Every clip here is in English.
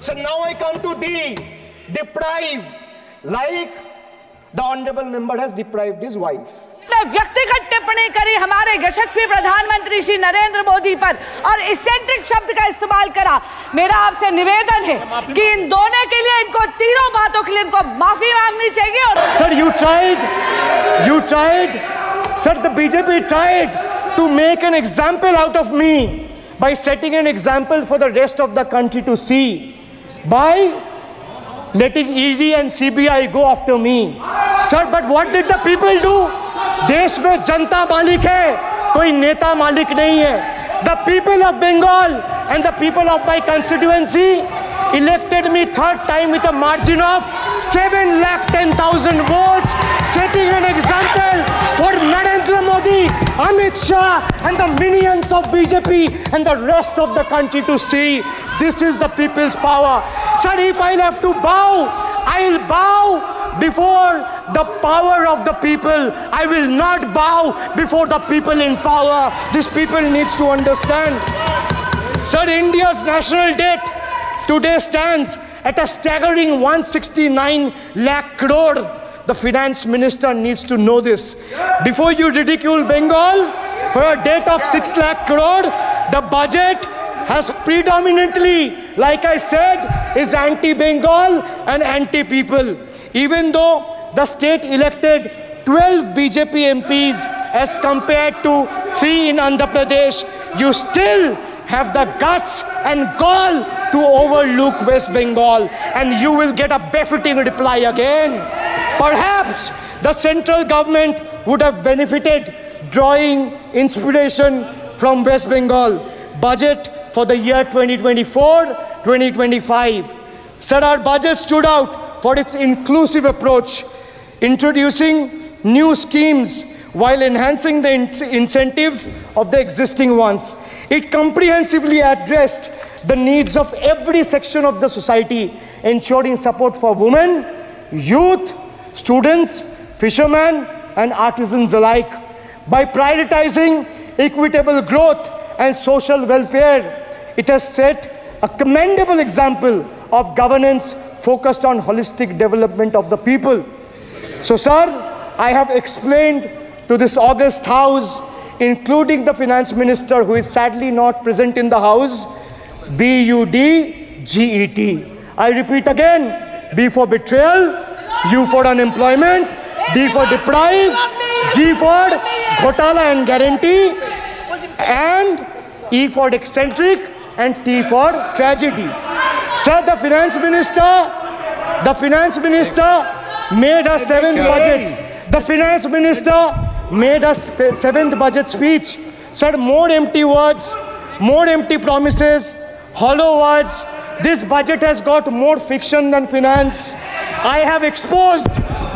So now I come to D, deprive, like the honorable member has deprived his wife. व्यक्तिगत टिप्पणी करी हमारे यशस्वी प्रधानमंत्री श्री नरेंद्र मोदी पर और इसेंट्रिक शब्द का इस्तेमाल करा। मेरा आपसे निवेदन है कि इन दोनों के लिए, इनको तीनों बातों के लिए इनको माफी मांगनी चाहिए। और Sir, you tried, sir, the BJP tried to make an example out of me by setting an example for the rest of the country to see by letting ED and CBI go after me. Sir, but what did the people do? देश में जनता मालिक है, कोई नेता मालिक नहीं है. The people of Bengal and the people of my constituency elected me third time with a margin of 7,10,000 votes, setting an example for Narendra Modi, Amit Shah and the minions of BJP and the rest of the country to see. This is the people's power. Sir, if I'll have to bow, I'll bow before the power of the people. I will not bow before the people in power. This people needs to understand. Sir, India's national debt today stands at a staggering 169 lakh crore. The finance minister needs to know this. Before you ridicule Bengal for a debt of 6 lakh crore, the budget has predominantly, like I said, is anti-Bengal and anti-people. Even though the state elected 12 BJP MPs as compared to 3 in Andhra Pradesh, you still have the guts and gall to overlook West Bengal, and you will get a befitting reply again. Perhaps the central government would have benefited drawing inspiration from West Bengal budget for the year 2024-2025. Sir, our budget stood out for its inclusive approach, introducing new schemes while enhancing the incentives of the existing ones. It comprehensively addressed the needs of every section of the society, ensuring support for women, youth, students, fishermen, and artisans alike. By prioritizing equitable growth and social welfare, it has set a commendable example of governance focused on holistic development of the people. So, sir, I have explained to this august house, including the finance minister who is sadly not present in the house, BUDGET. I repeat again, B for betrayal, U for unemployment, D for deprive, G for ghotala and guarantee, and E for eccentric, and T for tragedy. Sir, the finance minister made a seventh budget. The finance minister made a seventh budget speech. Sir, more empty words, more empty promises, hollow words. This budget has got more fiction than finance. I have exposed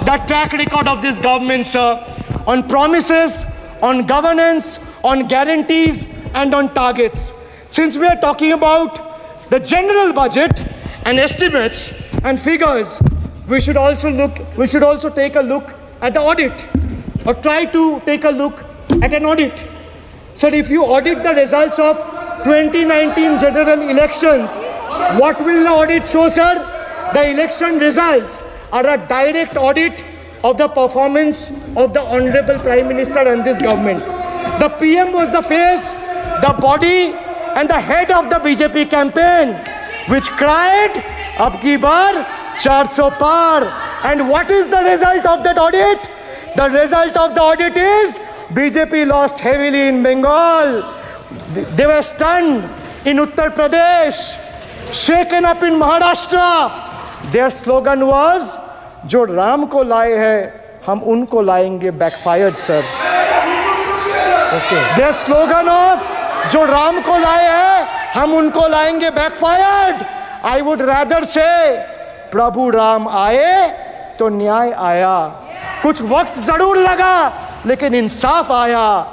the track record of this government, sir, on promises, on governance, on guarantees, and on targets. Since we are talking about the general budget and estimates and figures, we should also take a look at the audit, or try to take a look at an audit. So if you audit the results of 2019 general elections, what will the audit show, sir? The election results are a direct audit of the performance of the Honorable Prime Minister and this government. The PM was the face, the body, and the head of the BJP campaign, which cried, "Ab ki baar 400 par." And what is the result of that audit? The result of the audit is BJP lost heavily in Bengal. They were stunned in Uttar Pradesh, shaken up in Maharashtra. Their slogan was, "Jo Ram ko laaye hai, hum unko laayenge," backfired, sir. Okay. Their slogan of "Jo Ram ko laaye hai, hum unko laayenge," backfired. I would rather say, "Prabhu Ram aaye, to न्याय आया." कुछ वक्त जरूर लगा, लेकिन इंसाफ आया.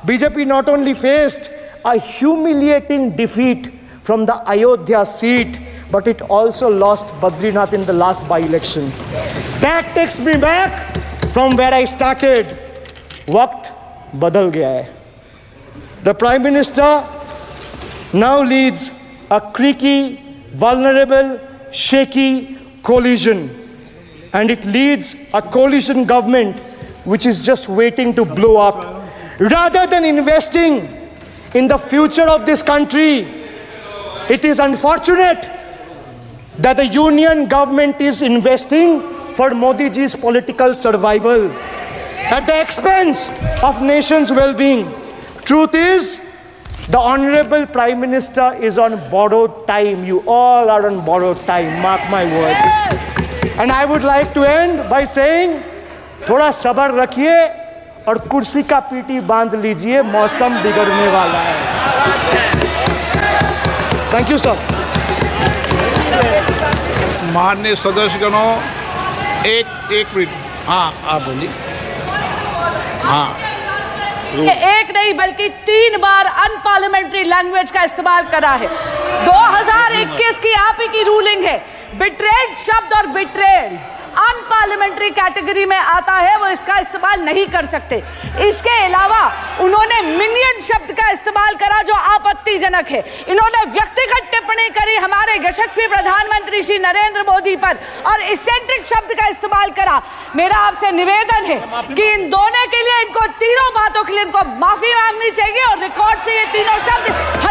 BJP not only faced a humiliating defeat from the Ayodhya seat, but it also lost Badrinath in the last by-election. That takes me back from where I started. वक्त बदल गया है. The Prime Minister now leads a creaky, vulnerable, shaky coalition. And it leads a coalition government which is just waiting to blow up. Rather than investing in the future of this country, it is unfortunate that the union government is investing for Modi ji's political survival at the expense of nation's well-being. Truth is, the Honorable Prime Minister is on borrowed time. You all are on borrowed time, mark my words. Yes. And I would like to end by saying, थोड़ा सब्र रखिए और कुर्सी का PT बांध लीजिए, मौसम बिगड़ने वाला है। Thank you sir. माननीय सदस्यगणों, एक मिनट। हाँ, आप बोलिए। हाँ, एक नहीं बल्कि 3 बार अनपार्लियामेंट्री लैंग्वेज का इस्तेमाल करा है। 2021 की आप ही की रूलिंग है। बिट्रेड शब्द और बिट्रेड अनपार्लियामेंट्री कैटेगरी में आता है, वो इसका इस्तेमाल नहीं कर सकते। इसके अलावा उन्होंने मिनियन शब्द का इस्तेमाल करा जो आपत्तिजनक है। इन्होंने व्यक्तिगत टिप्पणी करी हमारे यशस्वी प्रधानमंत्री श्री नरेंद्र मोदी पर और इसेंट्रिक शब्द का इस्तेमाल करा। मेरा आपसे निवेदन है कि इन दोनों के लिए, इनको तीनों बातों के लिए इनको माफी मांगनी चाहिए और रिकॉर्ड से ये तीनों शब्द